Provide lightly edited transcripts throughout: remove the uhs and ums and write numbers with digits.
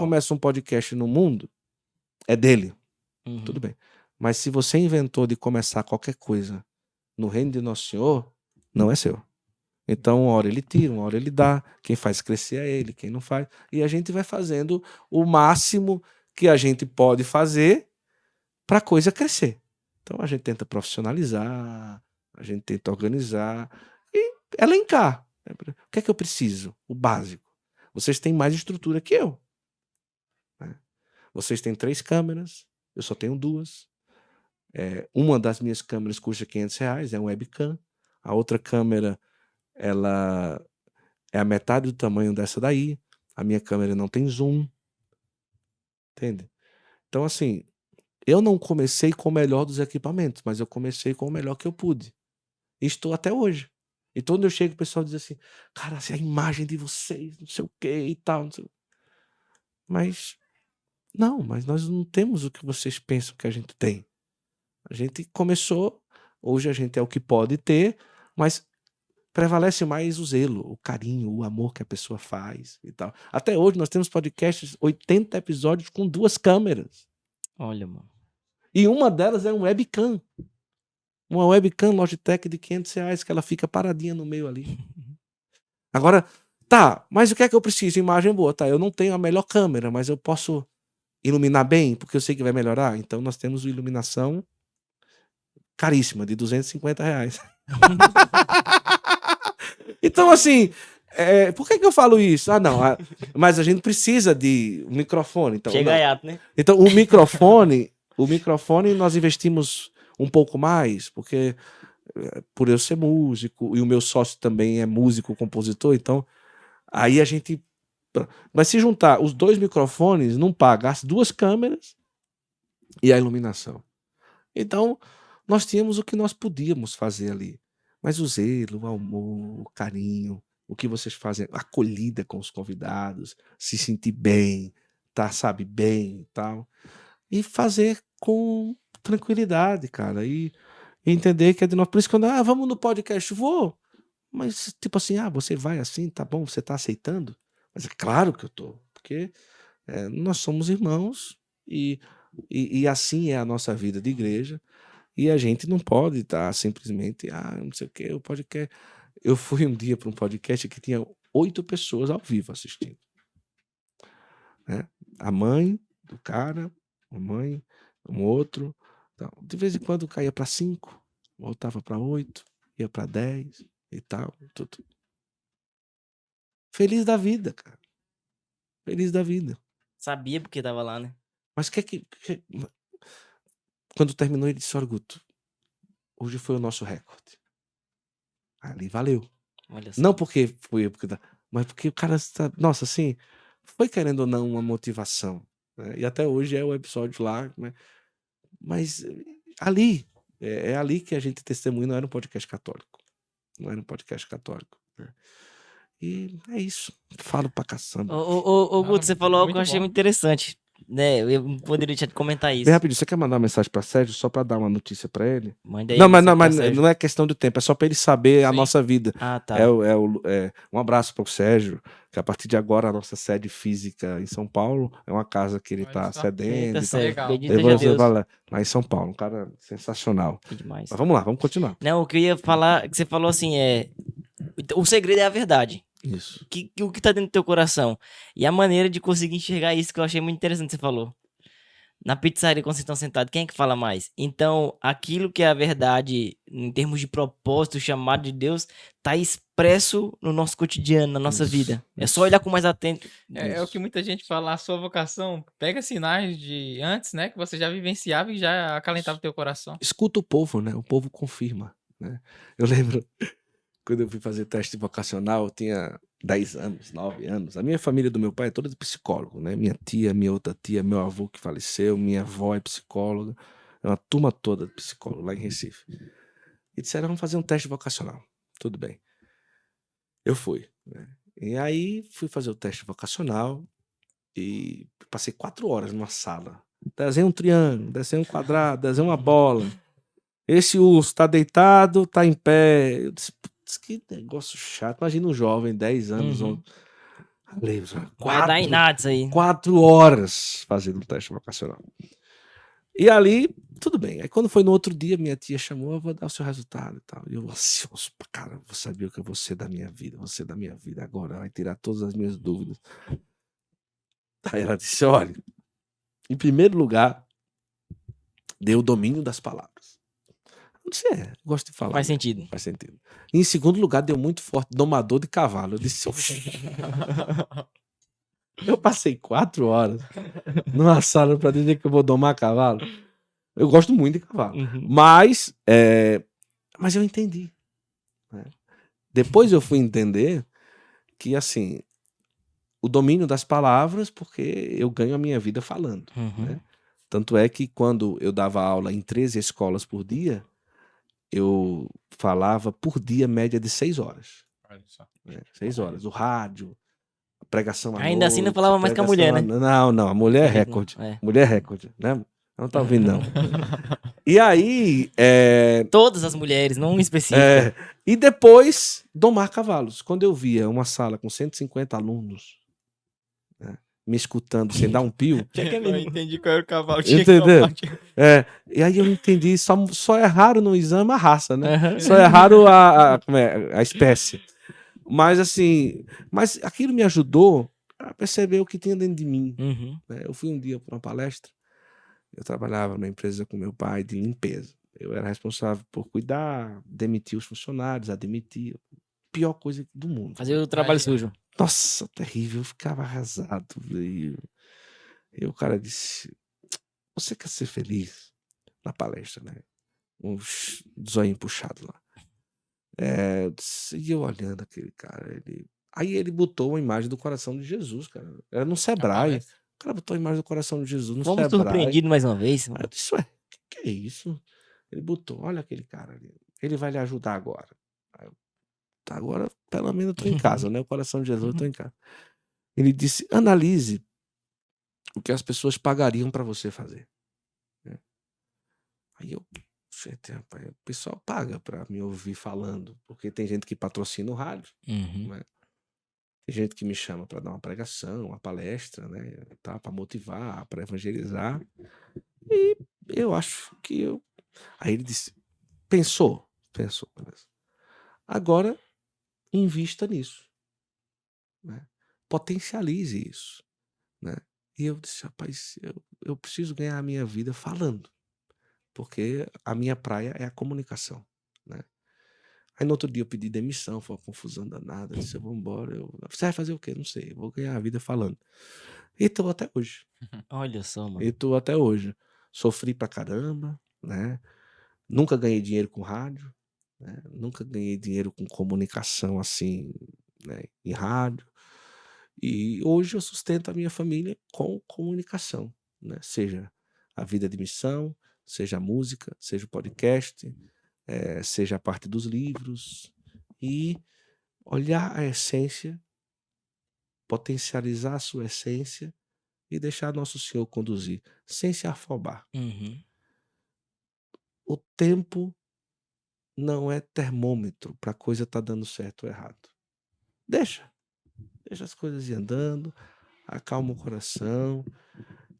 começa um podcast no mundo, é dele. Uhum. Tudo bem. Mas se você inventou de começar qualquer coisa no reino de Nosso Senhor, não é seu. Então, uma hora ele tira, uma hora ele dá. Quem faz crescer é ele, quem não faz. E a gente vai fazendo o máximo que a gente pode fazer para a coisa crescer. Então, a gente tenta profissionalizar, a gente tenta organizar e elencar. O que é que eu preciso? O básico. Vocês têm mais estrutura que eu. Né? Vocês têm 3 câmeras, eu só tenho 2. Uma das minhas câmeras custa R$500, é um webcam. A outra câmera, ela é a metade do tamanho dessa daí. A minha câmera não tem zoom. Entende? Então, assim, eu não comecei com o melhor dos equipamentos, mas eu comecei com o melhor que eu pude. E estou até hoje. E quando eu chego, o pessoal diz assim, cara, assim, a imagem de vocês, não sei o que e tal. Não sei... Mas, não, mas nós não temos o que vocês pensam que a gente tem. A gente começou, hoje a gente é o que pode ter, mas prevalece mais o zelo, o carinho, o amor que a pessoa faz e tal. Até hoje nós temos podcasts, 80 episódios com 2 câmeras. Olha, mano. E uma delas é um webcam. Uma webcam Logitech de R$500 que ela fica paradinha no meio ali. Agora, tá, mas o que é que eu preciso? Imagem boa, tá? Eu não tenho a melhor câmera, mas eu posso iluminar bem, porque eu sei que vai melhorar. Então nós temos iluminação caríssima, de R$250. Então, assim, por que eu falo isso? Ah, não, mas a gente precisa de um microfone. Então, Chega gaiato, né? Então, o microfone nós investimos um pouco mais, porque por eu ser músico, e o meu sócio também é músico, compositor, então aí a gente... Mas se juntar os 2 microfones, não paga as 2 câmeras e a iluminação. Então, nós tínhamos o que nós podíamos fazer ali. Mas o zelo, o amor, o carinho, o que vocês fazem, a acolhida com os convidados, se sentir bem, tá, sabe, bem e tal. E fazer com tranquilidade, cara. E entender que é de nós. Por isso, quando, vamos no podcast, vou. Mas, tipo assim, você vai assim, tá bom, você tá aceitando? Mas é claro que eu tô. Porque nós somos irmãos e assim é a nossa vida de igreja. E a gente não pode estar simplesmente, não sei o que, o podcast. Eu fui um dia para um podcast que tinha 8 pessoas ao vivo assistindo. Né? A mãe do cara, a mãe, um outro. Então, de vez em quando caía para 5, voltava para 8, ia para 10 e tal. Tudo. Feliz da vida, cara. Feliz da vida. Sabia porque tava lá, né? Mas quando terminou, ele disse: olha, Guto, hoje foi o nosso recorde. Ali valeu. Olha só. Não porque foi eu, mas porque o cara está. Nossa, assim, foi querendo ou não uma motivação. Né? E até hoje é o episódio lá. Né? Mas ali, é ali que a gente testemunha, não era um podcast católico. Não era um podcast católico. Né? E é isso. Falo pra caçamba. Ô, Guto, você falou algo que eu achei bom. muito interessante. Né? Eu não poderia te comentar isso. Bem rapidinho, você quer mandar uma mensagem pra Sérgio só pra dar uma notícia pra ele? Manda aí Não, a mas, mensagem pra mas Sérgio. não é questão de tempo, é só pra ele saber a Sim. nossa vida. Ah, tá. Um abraço pro Sérgio, que a partir de agora a nossa sede física em São Paulo é uma casa que ele Olha tá só. cedendo Eita, e tal. Sérgio. Legal. Bendito Aí seja você Deus. vai lá em São Paulo, um cara sensacional. Que demais. Mas vamos lá, vamos continuar. Não, o que eu ia falar, que você falou assim, o segredo é a verdade. Isso. O que tá dentro do teu coração. E a maneira de conseguir enxergar isso que eu achei muito interessante que você falou. Na pizzaria, quando vocês estão sentados, quem é que fala mais? Então, aquilo que é a verdade, em termos de propósito, chamado de Deus, tá expresso no nosso cotidiano, na nossa Isso, vida. É isso. só olhar com mais atento. É o Isso. que muita gente fala, a sua vocação, pega sinais de antes, né, que você já vivenciava e já acalentava o teu coração. Escuta o povo, né? O povo confirma. Né? Eu lembro quando eu fui fazer teste vocacional, eu tinha 10 anos, 9 anos. A minha família do meu pai é toda de psicólogo, né? Minha tia, minha outra tia, meu avô que faleceu, minha avó é psicóloga. É uma turma toda de psicólogo lá em Recife. E disseram, vamos fazer um teste vocacional. Tudo bem. Eu fui. Né? E aí fui fazer o teste vocacional e passei 4 horas numa sala. Desenhei um triângulo, desenhei um quadrado, desenhei uma bola. Esse urso tá deitado, tá em pé. Eu disse, putz, que negócio chato. Imagina um jovem, 10 anos. Uhum. Vai dar em nada isso aí. 4 horas fazendo o teste vocacional. E ali, tudo bem. Aí quando foi no outro dia, minha tia chamou, eu vou dar o seu resultado e tal. E eu ansioso pra caramba, vou saber o que eu vou ser da minha vida, agora, vai tirar todas as minhas dúvidas. Aí ela disse, olha, em primeiro lugar, deu o domínio das palavras. Eu disse, gosto de falar. Faz né? sentido. Faz sentido. E em segundo lugar, deu muito forte, domador de cavalo. Eu disse, oxi. Eu passei 4 horas numa sala pra dizer que eu vou domar cavalo. Eu gosto muito de cavalo. Uhum. Mas eu entendi. Né? Depois eu fui entender que, assim, o domínio das palavras, porque eu ganho a minha vida falando. Uhum. Né? Tanto é que quando eu dava aula em 13 escolas por dia, eu falava por dia média de 6 horas. Olha só. Né? 6 horas. O rádio, a pregação à Ainda assim não noite, falava mais que a mulher, né? Não, a mulher é Eles não- recorde. é. Mulher é recorde, né? Não tá ouvindo, não. E aí, Todas as mulheres, não um específico. e depois, domar cavalos. Quando eu via uma sala com 150 alunos, né, me escutando sem dar um pio, Eu entendi qual era o cavalo. entendeu? E aí eu entendi, só é raro no exame a raça, né? Aham. Só é raro a espécie. Mas assim, aquilo me ajudou a perceber o que tinha dentro de mim. Uhum. Né? Eu fui um dia para uma palestra, eu trabalhava numa empresa com meu pai de limpeza. Eu era responsável por cuidar, demitir os funcionários, admitir. Pior coisa do mundo. Fazer o trabalho Imagina. sujo. Nossa, terrível. Eu ficava arrasado. E o cara disse, você quer ser feliz? Na palestra, né? Um zoinho puxado lá. E eu olhando aquele cara, aí ele botou uma imagem do coração de Jesus, cara. Era no Sebrae. palestra. O cara botou a imagem do coração de Jesus no Fomos Sebrae. surpreendidos mais uma vez. Aí eu disse, ué, que é isso? Ele botou, olha aquele cara ali. Ele vai lhe ajudar agora. Aí eu, tá, agora, pelo menos eu tô em casa, né? O coração de Jesus, eu tô em casa. Ele disse, analise o que as pessoas pagariam para você fazer. Né? Aí eu, gente, rapaz, o pessoal paga para me ouvir falando, porque tem gente que patrocina o rádio, Uhum. né? Tem gente que me chama para dar uma pregação, uma palestra, né? Tá, para motivar, para evangelizar. E eu acho que eu. Aí ele disse, pensou, beleza. Agora invista nisso, né? Potencialize isso, né? E eu disse, rapaz, eu preciso ganhar a minha vida falando, porque a minha praia é a comunicação, né? Aí no outro dia eu pedi demissão, foi uma confusão danada, eu disse, eu vou embora, você vai fazer o quê? Não sei, eu vou ganhar a vida falando. E tô até hoje, Olha só, mano. Sofri pra caramba, né? Nunca ganhei dinheiro com rádio, né? Nunca ganhei dinheiro com comunicação assim, né? Em rádio. E hoje eu sustento a minha família com comunicação, né? Seja a vida de missão, seja a música, seja o podcast, seja a parte dos livros. E olhar a essência, potencializar a sua essência e deixar nosso Senhor conduzir, sem se afobar. Uhum. O tempo não é termômetro para a coisa estar dando certo ou errado. Deixa as coisas ir andando, acalma o coração.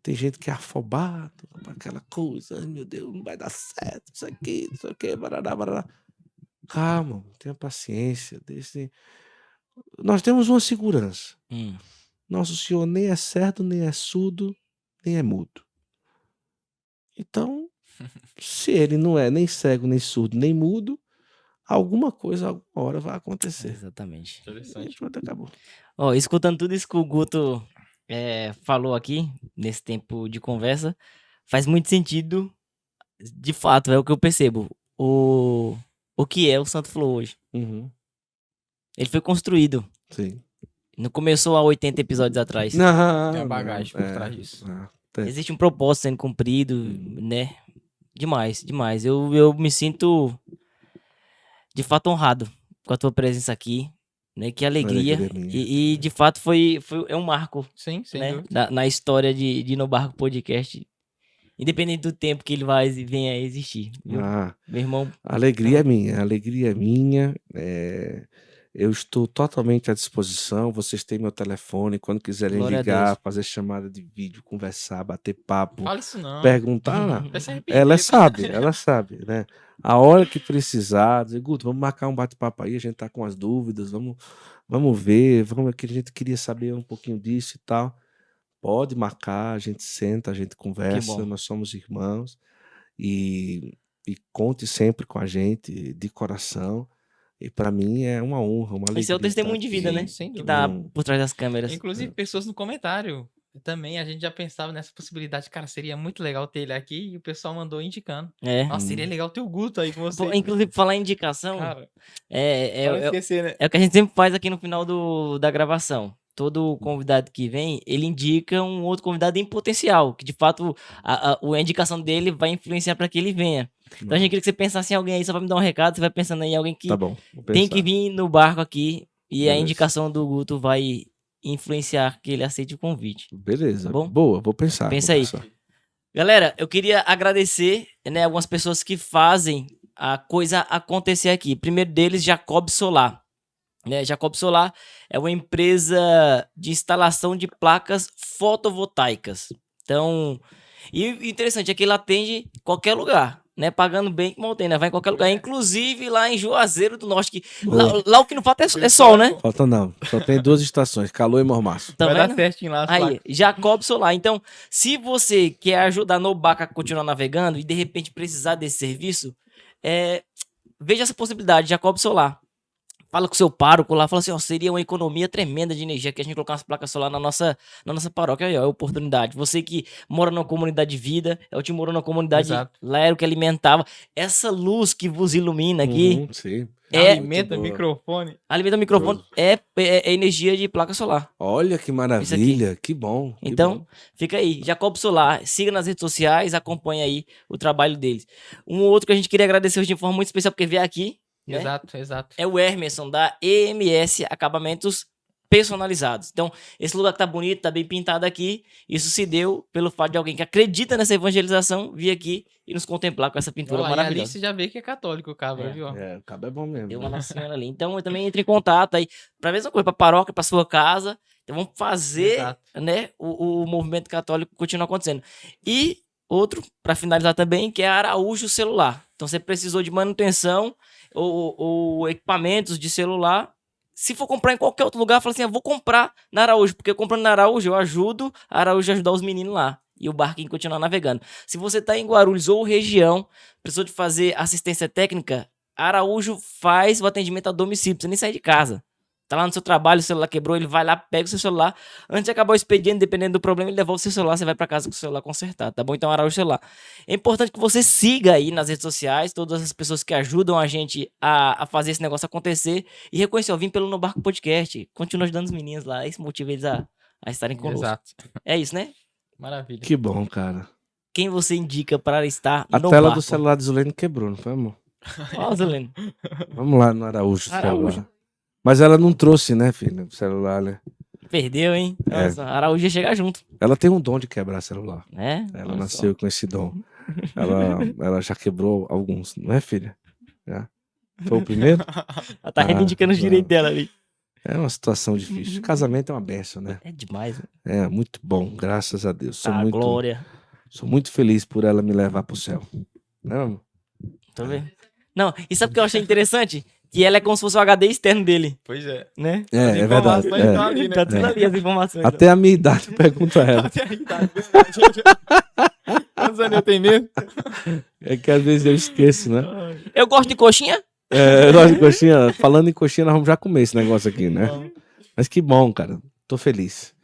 Tem gente que é afobado, aquela coisa, ai meu Deus, não vai dar certo, isso aqui, não sei o que, barará, barará. Calma, tenha paciência. Nós temos uma segurança. Nosso Senhor nem é certo, nem é surdo, nem é mudo. Então, se ele não é nem cego, nem surdo, nem mudo, alguma coisa, alguma hora vai acontecer. Exatamente. E Interessante. pronto, acabou. Ó, escutando tudo isso que o Guto falou aqui, nesse tempo de conversa, faz muito sentido, de fato, é o que eu percebo. O que é o Santo Flow hoje? Uhum, Ele foi construído. sim. Não começou há 80 episódios atrás. Não, Tem uma bagagem por não, trás disso. Existe um propósito sendo cumprido, né? Demais, demais. Eu me sinto, de fato, honrado com a tua presença aqui, né? Que alegria. Alegria minha. E de fato, é um marco, Sim, sem né? dúvida. Na história de No Barco Podcast. Independente do tempo que ele vai e venha a existir, viu? Ah, Meu irmão, alegria é minha. Eu estou totalmente à disposição. Vocês têm meu telefone. Quando quiserem Glória a ligar, Deus. fazer chamada de vídeo, conversar, bater papo, Fala isso não. perguntar. Vai se Ela arrepender. ela sabe, né? A hora que precisar, dizer, Guto, vamos marcar um bate-papo aí, a gente tá com as dúvidas, vamos ver, que a gente queria saber um pouquinho disso e tal. Pode marcar, a gente senta, a gente Que conversa, bom. nós somos irmãos e conte sempre com a gente de coração. E para mim é uma honra, uma Esse é o alegria estar testemunho de vida, aqui. né? Sem Que dúvida. tá Não, por trás das câmeras. Inclusive, pessoas no comentário também, a gente já pensava nessa possibilidade. Cara, seria muito legal ter ele aqui. E o pessoal mandou indicando. É. Nossa, seria legal ter o Guto aí com Pô, você. inclusive, falar em indicação, Cara, é, pra não é, é, esquecer, né? é o que a gente sempre faz aqui no final da gravação. Todo convidado que vem, ele indica um outro convidado em potencial, que de fato a indicação dele vai influenciar para que ele venha. Então a gente queria que você pensasse em alguém aí, só pra me dar um recado, você vai pensando aí em alguém que tá bom, vou tem que pensar. vir no barco aqui e a Beleza. indicação do Guto vai influenciar que ele aceite o convite. Beleza, Tá bom? boa, vou pensar. Pensa vou aí. pensar. Galera, eu queria agradecer, né, algumas pessoas que fazem a coisa acontecer aqui. Primeiro deles, Jacob Solar. Né, Jacob Solar é uma empresa de instalação de placas fotovoltaicas. Então, e o interessante é que ele atende qualquer lugar, né? Pagando bem que mal tem, né? Vai em qualquer lugar, inclusive lá em Juazeiro do Norte, que lá o que não falta é sol, né? Falta não, só tem 2 estações, calor e mormaço. Tá Vai dar vendo? certinho lá as Aí, placas. Jacob Solar. Então, se você quer ajudar no barco a continuar navegando e de repente precisar desse serviço, veja essa possibilidade, Jacob Solar. Fala com o seu pároco lá, fala assim, ó, seria uma economia tremenda de energia que a gente colocar umas placas solar na nossa paróquia. Aí, ó, é oportunidade. Você que mora numa comunidade de vida, eu te moro numa comunidade Exato. Lero que alimentava. Essa luz que vos ilumina aqui, Sim. Alimenta o boa. microfone. alimenta o microfone, é energia de placa solar. Olha que maravilha, que bom. que Então, bom. fica aí. Jacob Solar, siga nas redes sociais, acompanha aí o trabalho deles. Um outro que a gente queria agradecer hoje de forma muito especial, porque veio aqui, né? Exato. É o Emerson da EMS Acabamentos Personalizados. Então, esse lugar que tá bonito, tá bem pintado aqui, isso se deu pelo fato de alguém que acredita nessa evangelização vir aqui e nos contemplar com essa pintura Olha lá, e ali maravilhosa. você já vê que é católico o cabra, É. viu? ó? O cabo é bom mesmo. Tem uma Nossa Senhora ali. Então, eu também entre em contato aí, pra mesma coisa, pra paróquia, pra sua casa. Então, vamos fazer, Exato. né, o movimento católico continuar acontecendo. E outro, pra finalizar também, que é a Araújo Celular. Então, você precisou de manutenção ou equipamentos de celular. Se for comprar em qualquer outro lugar, fala assim, eu vou comprar na Araújo, porque comprando na Araújo, eu ajudo a Araújo a ajudar os meninos lá. E o barquinho continuar navegando. Se você tá em Guarulhos ou região, precisou de fazer assistência técnica, a Araújo faz o atendimento a domicílio, você nem sair de casa. Tá lá no seu trabalho, o celular quebrou, ele vai lá, pega o seu celular. Antes de acabar o expediente, dependendo do problema, ele devolve o seu celular, você vai pra casa com o celular consertado, tá bom? Então, Araújo Celular. É importante que você siga aí nas redes sociais, todas as pessoas que ajudam a gente a fazer esse negócio acontecer. E reconhecer, ó, vim pelo No Barco Podcast. Continua ajudando os meninos lá, isso motiva eles a estarem conosco. Exato. É isso, né? Maravilha. Que bom, cara. Quem você indica para estar A no tela barco? do celular de Zulene quebrou, não foi, amor? Ó, Zulene. Vamos lá no Araújo. Araújo. Celular. Mas ela não trouxe, né, filha? O celular, né? Perdeu, hein? É. Nossa, Araújo ia chegar junto, Ela tem um dom de quebrar celular. né? Ela Olha nasceu com esse dom. Ela já quebrou alguns, não é, filha? Já. Foi o primeiro? só. Ela tá reivindicando os não. direitos dela ali. É uma situação difícil. Casamento é uma benção, né? É demais, né? É muito bom, graças a Deus. Sou Glória. muito feliz por ela me levar pro céu. Não? Tá vendo? Não, e sabe o que eu achei interessante? Que ela é como se fosse o HD externo dele, Pois é. né? É verdade. informações estão ali, né? Tá tudo ali as informações. Até a minha idade pergunta a ela. Até a idade, verdade. Quantos anos eu tenho mesmo? É que às vezes eu esqueço, né? Eu gosto de coxinha. Eu gosto de coxinha. Falando em coxinha, nós vamos já comer esse negócio aqui, né? Mas que bom, cara. Tô feliz.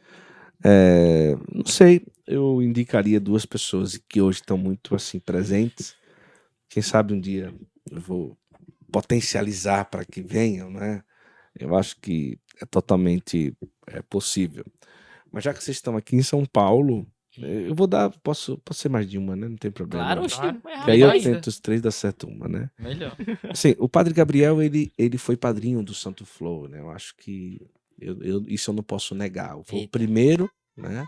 Não sei, eu indicaria 2 pessoas que hoje estão muito assim presentes. Quem sabe um dia eu vou potencializar para que venham, né? Eu acho que é totalmente possível. Mas já que vocês estão aqui em São Paulo, eu vou dar, posso ser mais de uma, né? Não tem problema. Claro, não. oxi, Claro. é Que aí eu rapaz. ainda. tento os 3, dá certo uma, né? Melhor. Assim, o Padre Gabriel, ele foi padrinho do Santo Flow, né? Eu acho que isso eu não posso negar. Foi o Eita. primeiro, né?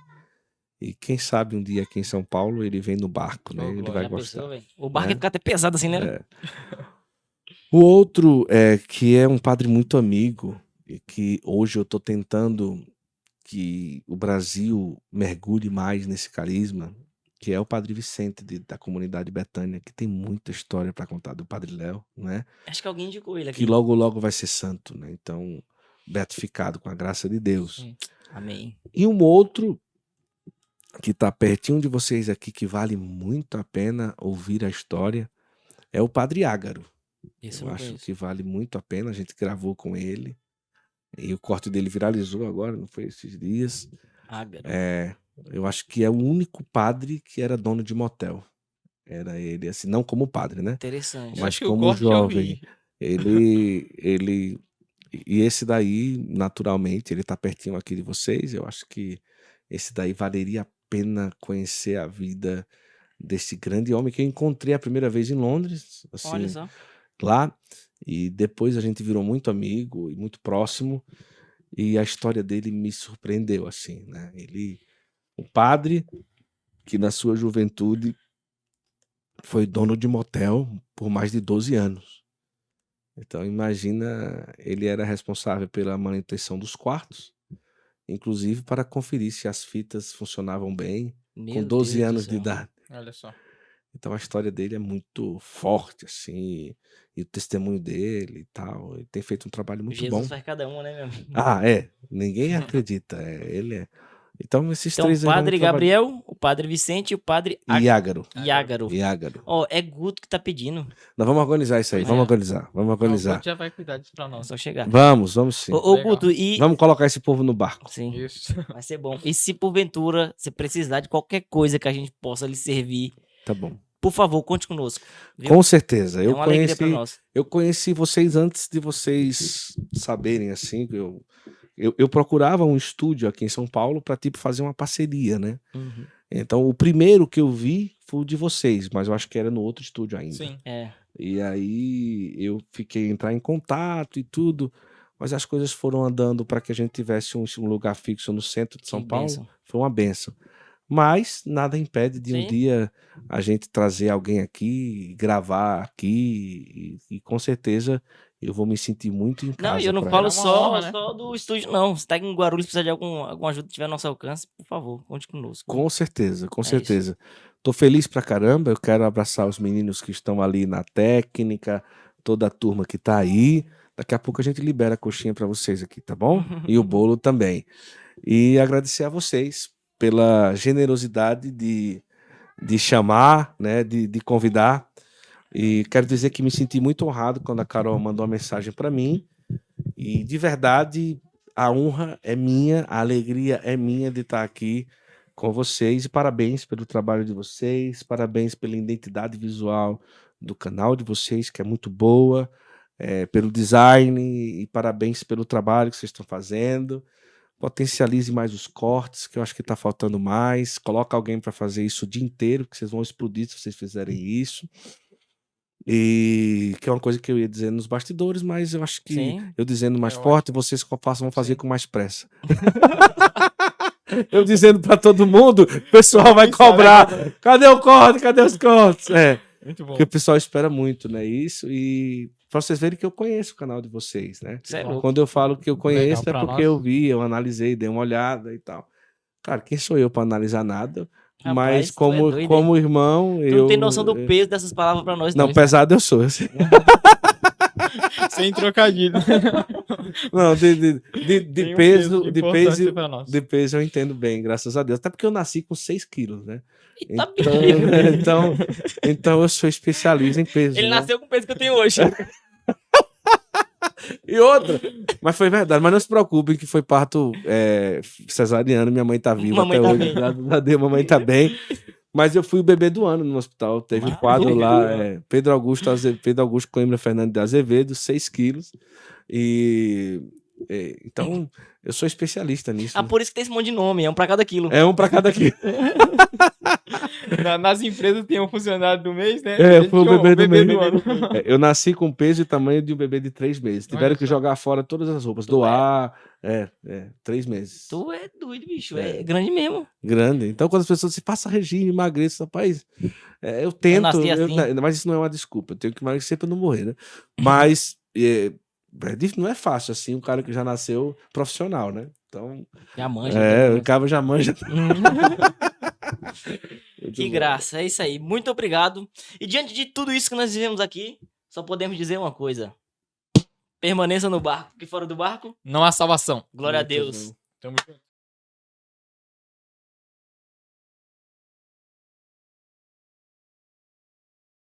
E quem sabe um dia aqui em São Paulo ele vem no barco, né? Oh, Ele glória. vai Já gostar. pensou, velho? O barco Né? ia ficar até pesado assim, né? O outro é que é um padre muito amigo e que hoje eu estou tentando que o Brasil mergulhe mais nesse carisma, que é o Padre Vicente da comunidade Betânia, que tem muita história para contar do Padre Léo, né? Acho que alguém indicou ele Que aqui. logo logo vai ser santo, né? Então, beatificado com a graça de Deus. Sim. Amém. E um outro que está pertinho de vocês aqui, que vale muito a pena ouvir a história, é o Padre Ágaro. Esse eu Eu não acho conheço. que vale muito a pena. A gente gravou com ele. E o corte dele viralizou agora, não foi esses dias. Ágaro. Eu acho que é o único padre que era dono de motel. Era ele, assim, não como padre, né? Interessante. Eu Mas acho que o como corte eu jovem. vi. Ele. E esse daí, naturalmente, ele tá pertinho aqui de vocês. Eu acho que esse daí valeria a pena conhecer a vida desse grande homem que eu encontrei a primeira vez em Londres, Olha assim, só. lá. E depois a gente virou muito amigo e muito próximo. E a história dele me surpreendeu, assim, né? Um padre que na sua juventude foi dono de motel por mais de 12 anos. Então imagina, ele era responsável pela manutenção dos quartos, inclusive para conferir se as fitas funcionavam bem, com Meu 12 Deus do anos de céu. idade. Olha só. Então a história dele é muito forte, assim, e o testemunho dele e tal. Ele tem feito um trabalho muito Jesus bom. faz cada uma, né, meu amigo? Ah, ninguém acredita. Ele é. Então esses Então, o três aí vão Padre trabalhar. Gabriel, o Padre Vicente e o Padre Iágaro. Iágaro. Iágaro. Ó, é Guto que tá pedindo. Nós vamos organizar isso aí, Pois vamos é. organizar, vamos Não, o organizar. Guto já vai cuidar disso pra É nós. só chegar. Vamos sim. Ô, Legal. Guto, e... Vamos colocar esse povo no barco. Sim, Isso. vai ser bom. E se porventura você precisar de qualquer coisa que a gente possa lhe servir, Tá bom. por favor, conte conosco. Viu? Com certeza. É uma alegria pra nós. Eu conheci vocês antes de vocês saberem, assim. Eu procurava um estúdio aqui em São Paulo para tipo fazer uma parceria, né? Uhum. Então o primeiro que eu vi foi o de vocês, mas eu acho que era no outro estúdio ainda. Sim. É. E aí eu fiquei entrar em contato e tudo, mas as coisas foram andando para que a gente tivesse um lugar fixo no centro de São Que Paulo. bênção. Foi uma benção. Mas nada impede de um Sim. dia a gente trazer alguém aqui, gravar aqui, e com certeza eu vou me sentir muito em casa. Não, e eu não pra falo isso. É uma honra, né? só do estúdio, não. Se tá em Guarulhos, precisar de alguma ajuda que tiver ao nosso alcance, por favor, conte conosco. Com certeza, com É certeza. Tô feliz pra caramba. Eu quero abraçar os meninos que estão ali na técnica, toda a turma que tá aí. Daqui a pouco a gente libera a coxinha pra vocês aqui, tá bom? E o bolo também. E agradecer a vocês pela generosidade de chamar, né, de convidar. E quero dizer que me senti muito honrado quando a Carol mandou uma mensagem para mim. E de verdade, a honra é minha, a alegria é minha de estar aqui com vocês. E parabéns pelo trabalho de vocês, parabéns pela identidade visual do canal de vocês, que é muito boa, pelo design, e parabéns pelo trabalho que vocês estão fazendo. Potencialize mais os cortes, que eu acho que está faltando mais. Coloca alguém para fazer isso o dia inteiro, que vocês vão explodir se vocês fizerem isso. E que é uma coisa que eu ia dizer nos bastidores, mas eu acho que Sim. eu dizendo mais É forte, vocês vão fazer Sim. com mais pressa. Eu dizendo para todo mundo, o pessoal vai Ninguém sabe cobrar. agora. Cadê o corte? Cadê os cortes? Muito bom. Porque o pessoal espera muito, né? Isso, e para vocês verem que eu conheço o canal de vocês, né? Você é Bom. louco. Quando eu falo que eu conheço Legal é pra porque nós. eu vi, eu analisei, dei uma olhada e tal. Cara, quem sou eu para analisar nada? Rapaz, Mas tu é como, doido, como irmão, Tu eu. não tem noção do peso dessas palavras pra nós, Não, não. pesado eu sou. Assim. Sem trocadilho. Não, de Tem um peso, de de importância peso, pra nós. de peso eu entendo bem, graças a Deus. Até porque eu nasci com 6 quilos, né? Eita, Então eu sou especialista em peso. Ele né? nasceu com o peso que eu tenho hoje. E outra, mas foi verdade. Mas não se preocupem que foi parto cesariano. Minha mãe tá viva Mamãe até tá hoje. bem. Graças a Deus, mamãe tá bem. Mas eu fui o bebê do ano no hospital. Teve um quadro lá, Pedro Augusto Coimbra Fernandes de Azevedo, 6 quilos. Então, eu sou especialista nisso. Ah, por isso que tem esse monte de nome, é um pra cada quilo. É um pra cada quilo. Nas empresas tem um funcionário do mês, né? É, A gente foi o chama bebê do mês. ano. Eu nasci com peso e tamanho de um bebê de 3 meses. Tiveram Olha que só. jogar fora todas as roupas, Tu é. doar. É, 3 meses. Tu é doido, bicho. É. É grande mesmo. Grande. Então, quando as pessoas se faça regime, emagreça, rapaz, eu tento, nasci assim. mas isso não é uma desculpa. Eu tenho que emagrecer pra não morrer, né? Mas não é fácil assim, um cara que já nasceu profissional, né? Então, Já manja. o cara já manja. Que graça, é isso aí. Muito obrigado. E diante de tudo isso que nós vivemos aqui, só podemos dizer uma coisa. Permaneça no barco, que fora do barco, Não há salvação. glória a Muito Deus. bom. Tamo junto.